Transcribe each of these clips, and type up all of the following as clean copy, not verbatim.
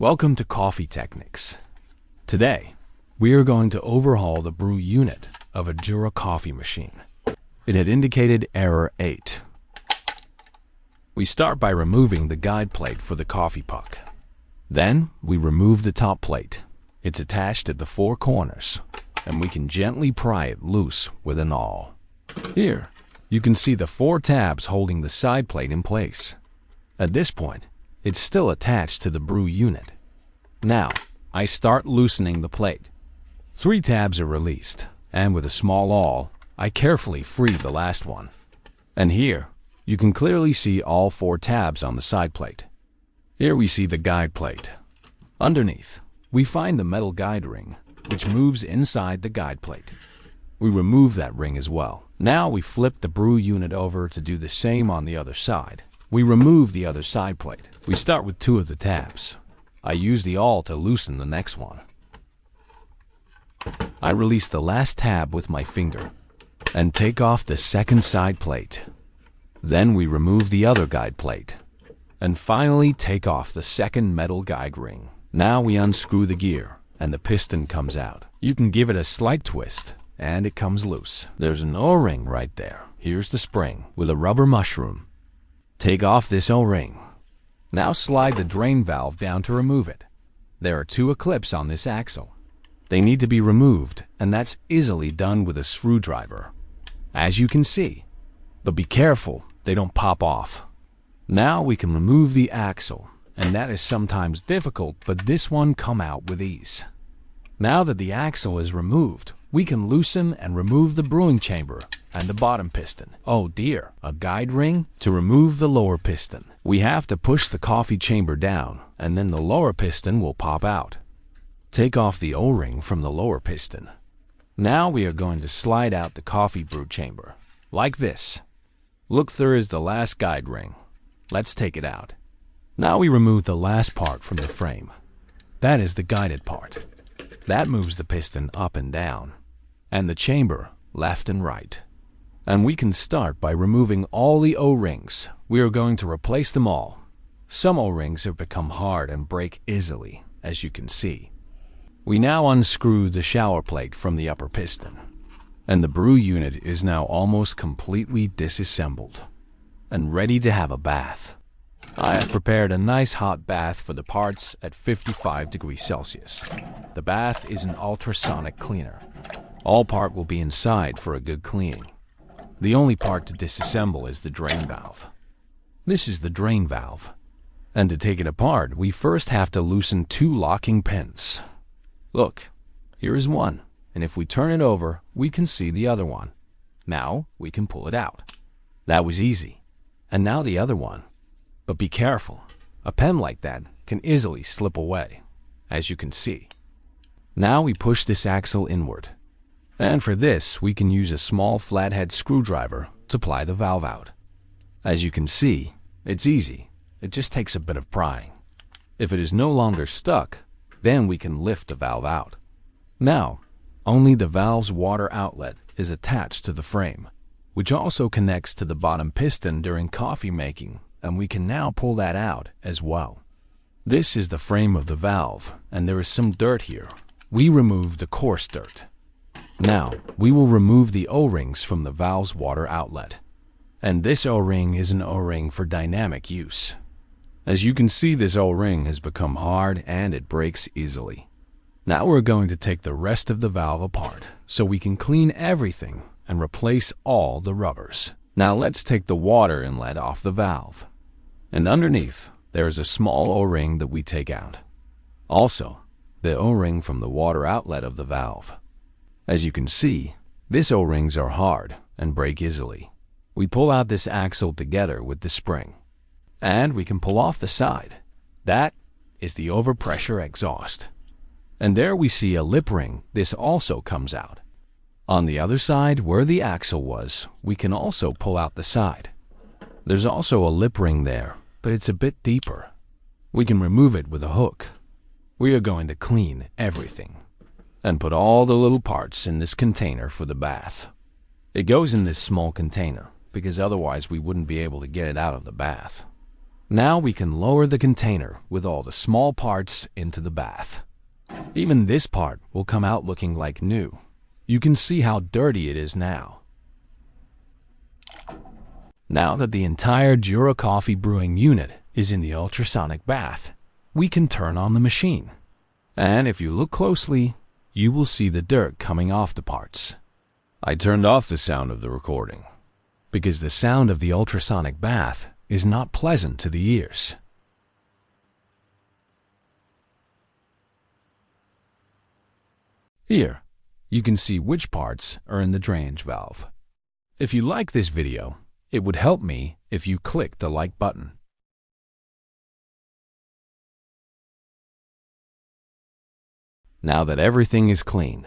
Welcome to CoffeeTechnix. Today, we are going to overhaul the brew unit of a Jura coffee machine. It had indicated error 8. We start by removing the guide plate for the coffee puck. Then, we remove the top plate. It's attached at the 4 corners, and we can gently pry it loose with an awl. Here, you can see the 4 tabs holding the side plate in place. At this point, it's still attached to the brew unit. Now, I start loosening the plate. 3 tabs are released, and with a small awl, I carefully free the last one. And here, you can clearly see all 4 tabs on the side plate. Here we see the guide plate. Underneath, we find the metal guide ring, which moves inside the guide plate. We remove that ring as well. Now we flip the brew unit over to do the same on the other side. We remove the other side plate. We start with 2 of the tabs. I use the awl to loosen the next one. I release the last tab with my finger and take off the second side plate. Then we remove the other guide plate and finally take off the second metal guide ring. Now we unscrew the gear and the piston comes out. You can give it a slight twist and it comes loose. There's an O-ring right there. Here's the spring with a rubber mushroom. Take off this O-ring. Now slide the drain valve down to remove it. There are 2 clips on this axle. They need to be removed, and that's easily done with a screwdriver, as you can see. But be careful, they don't pop off. Now we can remove the axle, and that is sometimes difficult, but this one come out with ease. Now that the axle is removed, we can loosen and remove the brewing chamber and the bottom piston. Oh dear, a guide ring to remove the lower piston. We have to push the coffee chamber down, and then the lower piston will pop out. Take off the O-ring from the lower piston. Now we are going to slide out the coffee brew chamber, like this. Look, there is the last guide ring. Let's take it out. Now we remove the last part from the frame. That is the guided part. That moves the piston up and down, and the chamber left and right. And we can start by removing all the O-rings. We are going to replace them all. Some O-rings have become hard and break easily, as you can see. We now unscrew the shower plate from the upper piston, and the brew unit is now almost completely disassembled and ready to have a bath. I have prepared a nice hot bath for the parts at 55 degrees Celsius. The bath is an ultrasonic cleaner. All part will be inside for a good cleaning. The only part to disassemble is the drain valve. This is the drain valve. And to take it apart, we first have to loosen 2 locking pins. Look, here is one, and if we turn it over, we can see the other one. Now we can pull it out. That was easy. And now the other one. But be careful. A pen like that can easily slip away, as you can see. Now we push this axle inward. And for this, we can use a small flathead screwdriver to pry the valve out. As you can see, it's easy. It just takes a bit of prying. If it is no longer stuck, then we can lift the valve out. Now, only the valve's water outlet is attached to the frame, which also connects to the bottom piston during coffee making, and we can now pull that out as well. This is the frame of the valve, and there is some dirt here. We removed the coarse dirt. Now, we will remove the O-rings from the valve's water outlet. And this O-ring is an O-ring for dynamic use. As you can see, this O-ring has become hard and it breaks easily. Now we're going to take the rest of the valve apart so we can clean everything and replace all the rubbers. Now let's take the water inlet off the valve. And underneath, there is a small O-ring that we take out. Also, the O-ring from the water outlet of the valve. As you can see, these O-rings are hard and break easily. We pull out this axle together with the spring, and we can pull off the side. That is the overpressure exhaust. And there we see a lip ring. This also comes out. On the other side, where the axle was, we can also pull out the side. There's also a lip ring there, but it's a bit deeper. We can remove it with a hook. We are going to clean everything and put all the little parts in this container for the bath. It goes in this small container because otherwise we wouldn't be able to get it out of the bath. Now we can lower the container with all the small parts into the bath. Even this part will come out looking like new. You can see how dirty it is now. Now that the entire Jura coffee brewing unit is in the ultrasonic bath, we can turn on the machine. And if you look closely, you will see the dirt coming off the parts. I turned off the sound of the recording because the sound of the ultrasonic bath is not pleasant to the ears. Here, you can see which parts are in the drainage valve. If you like this video, it would help me if you click the like button. Now that everything is clean,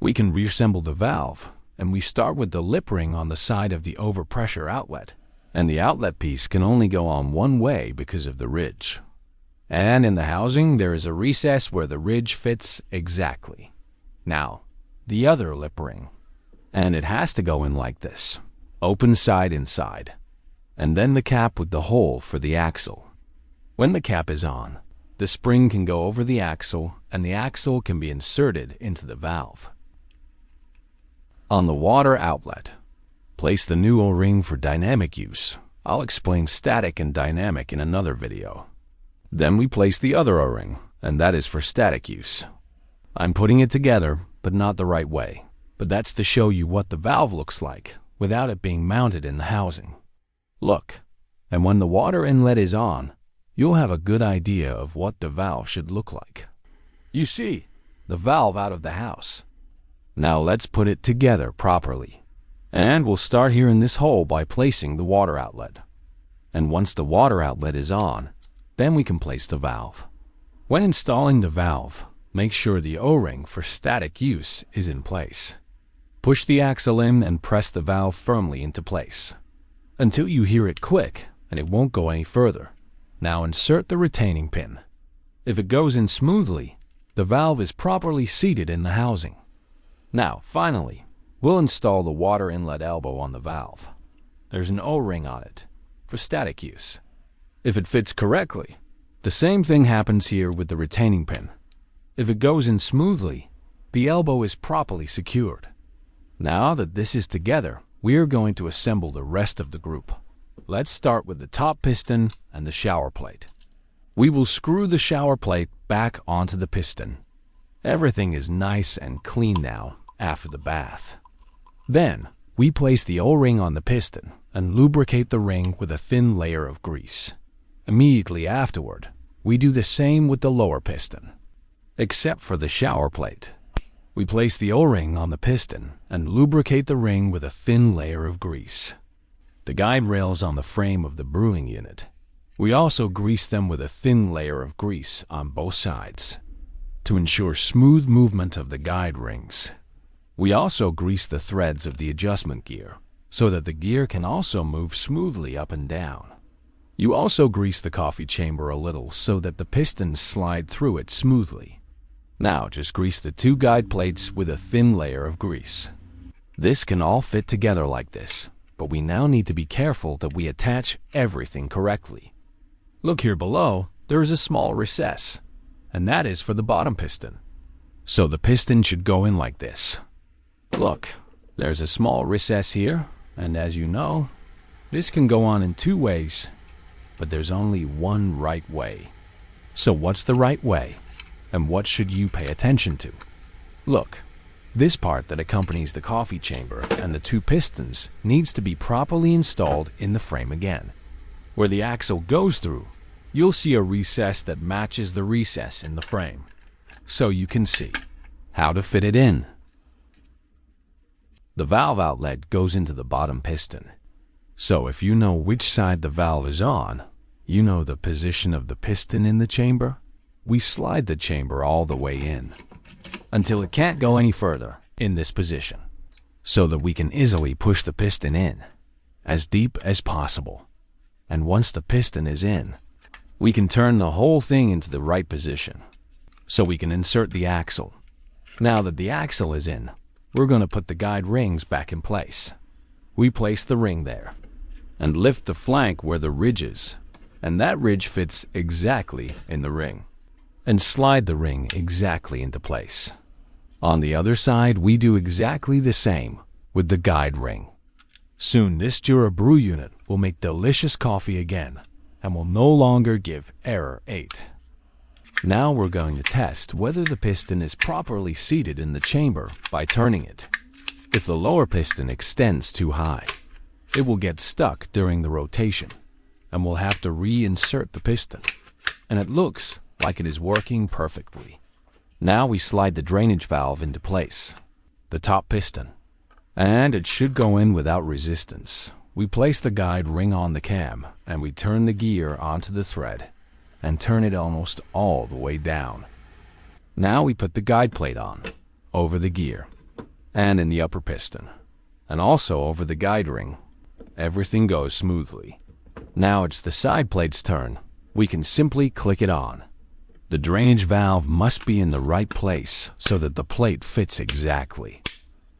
we can reassemble the valve, and we start with the lip ring on the side of the overpressure outlet. And the outlet piece can only go on one way because of the ridge. And in the housing, there is a recess where the ridge fits exactly. Now, the other lip ring. And it has to go in like this, open side inside. And then the cap with the hole for the axle. When the cap is on, the spring can go over the axle, and the axle can be inserted into the valve. On the water outlet, place the new O-ring for dynamic use. I'll explain static and dynamic in another video. Then we place the other O-ring, and that is for static use. I'm putting it together, but not the right way. But that's to show you what the valve looks like without it being mounted in the housing. Look, and when the water inlet is on, you'll have a good idea of what the valve should look like. You see, the valve out of the house. Now let's put it together properly. And we'll start here in this hole by placing the water outlet. And once the water outlet is on, then we can place the valve. When installing the valve, make sure the O-ring for static use is in place. Push the axle in and press the valve firmly into place until you hear it click, and it won't go any further. Now insert the retaining pin. If it goes in smoothly, the valve is properly seated in the housing. Now, finally, we'll install the water inlet elbow on the valve. There's an O-ring on it for static use. If it fits correctly, the same thing happens here with the retaining pin. If it goes in smoothly, the elbow is properly secured. Now that this is together, we are going to assemble the rest of the group. Let's start with the top piston and the shower plate. We will screw the shower plate back onto the piston. Everything is nice and clean now after the bath. Then, we place the O-ring on the piston and lubricate the ring with a thin layer of grease. Immediately afterward, we do the same with the lower piston. Except for the shower plate. We place the O-ring on the piston and lubricate the ring with a thin layer of grease. The guide rails on the frame of the brewing unit. We also grease them with a thin layer of grease on both sides to ensure smooth movement of the guide rings. We also grease the threads of the adjustment gear so that the gear can also move smoothly up and down. You also grease the coffee chamber a little so that the pistons slide through it smoothly. Now just grease the two guide plates with a thin layer of grease. This can all fit together like this, but we now need to be careful that we attach everything correctly. Look here below, there is a small recess, and that is for the bottom piston. So the piston should go in like this. Look, there's a small recess here, and as you know, this can go on in two ways, but there's only one right way. So what's the right way, and what should you pay attention to? Look, this part that accompanies the coffee chamber and the two pistons needs to be properly installed in the frame again. Where the axle goes through, you'll see a recess that matches the recess in the frame, so you can see how to fit it in. The valve outlet goes into the bottom piston, so if you know which side the valve is on, you know the position of the piston in the chamber. We slide the chamber all the way in until it can't go any further in this position, so that we can easily push the piston in as deep as possible. And once the piston is in, we can turn the whole thing into the right position, so we can insert the axle. Now that the axle is in, we're going to put the guide rings back in place. We place the ring there, and lift the flank where the ridge is. and that ridge fits exactly in the ring, and slide the ring exactly into place. On the other side, we do exactly the same with the guide ring. Soon this Jura Brew unit will make delicious coffee again and will no longer give error 8. Now we're going to test whether the piston is properly seated in the chamber by turning it. If the lower piston extends too high, it will get stuck during the rotation, and we'll have to reinsert the piston. And it looks like it is working perfectly. Now we slide the drainage valve into place, the top piston, and it should go in without resistance. We place the guide ring on the cam, and we turn the gear onto the thread, and turn it almost all the way down. Now we put the guide plate on, over the gear, and in the upper piston, and also over the guide ring. Everything goes smoothly. Now it's the side plate's turn. We can simply click it on. The drainage valve must be in the right place so that the plate fits exactly.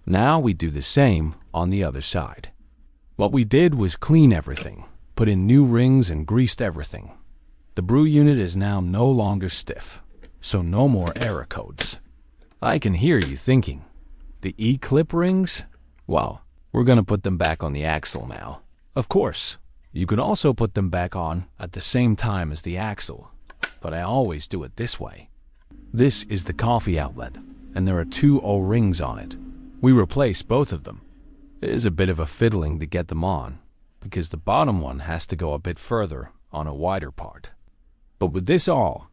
Now we do the same on the other side. What we did was clean everything, put in new rings and greased everything. The brew unit is now no longer stiff, so no more error codes. I can hear you thinking, the E-clip rings? Well, we're going to put them back on the axle now. Of course, you could also put them back on at the same time as the axle, but I always do it this way. This is the coffee outlet, and there are 2 O-rings on it. We replace both of them. It is a bit of a fiddling to get them on, because the bottom one has to go a bit further on a wider part. But with this I'll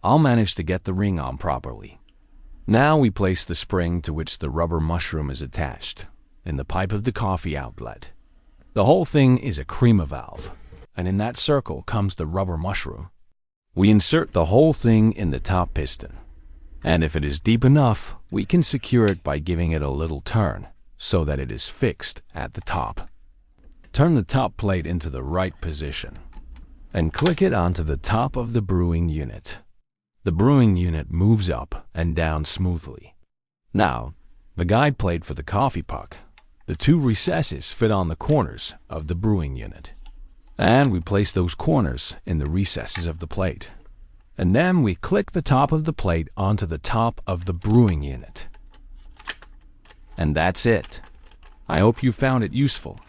manage to get the ring on properly. Now we place the spring to which the rubber mushroom is attached in the pipe of the coffee outlet. The whole thing is a crema valve, and in that circle comes the rubber mushroom. We insert the whole thing in the top piston, and if it is deep enough, we can secure it by giving it a little turn so that it is fixed at the top. Turn the top plate into the right position and click it onto the top of the brewing unit. The brewing unit moves up and down smoothly. Now, the guide plate for the coffee puck. The 2 recesses fit on the corners of the brewing unit, and we place those corners in the recesses of the plate. And then we click the top of the plate onto the top of the brewing unit. And that's it. I hope you found it useful.